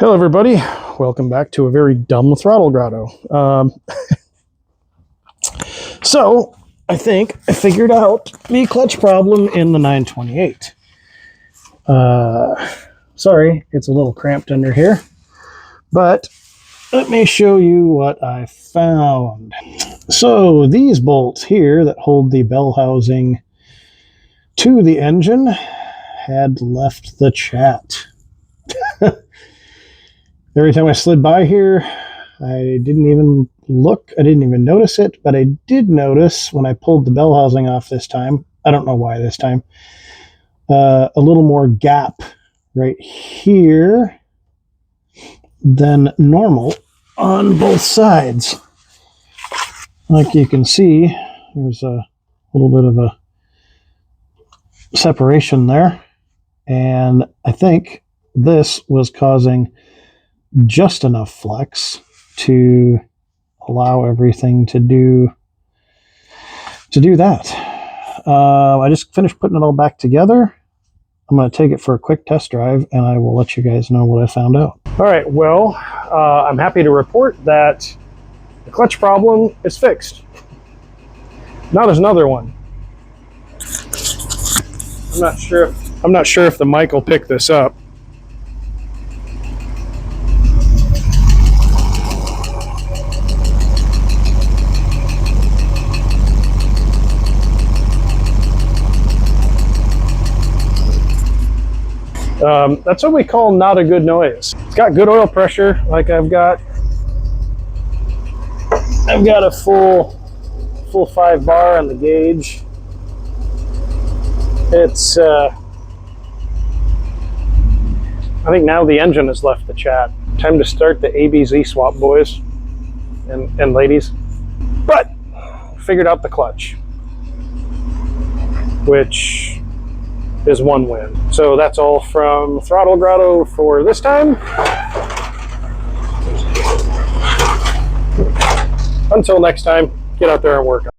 Hello everybody, welcome back to a very dumb throttle grotto. So I think I figured out the clutch problem in the 928. Sorry, it's a little cramped under here, but let me show you what I found. So these bolts here that hold the bell housing to the engine had left the chat. Every time I slid by here, I didn't even look. I didn't even notice it, but I did notice when I pulled the bell housing off this time, I don't know why this time, a little more gap right here than normal on both sides. Like you can see, there's a little bit of a separation there. And I think this was causing just enough flex to allow everything to do that. I just finished putting it all back together. I'm going to take it for a quick test drive and I will let you guys know what I found out. All right, well, I'm happy to report that the clutch problem is fixed. Now there's another one. I'm not sure if the mic will pick this up. That's what we call not a good noise. It's got good oil pressure. Like I've got a full 5 bar on the gauge. It's I think now the engine has left the chat. Time to start the ABZ swap, boys and ladies. But figured out the clutch, which is one win. So that's all from Throttle Grotto for this time. Until next time, get out there and work on it.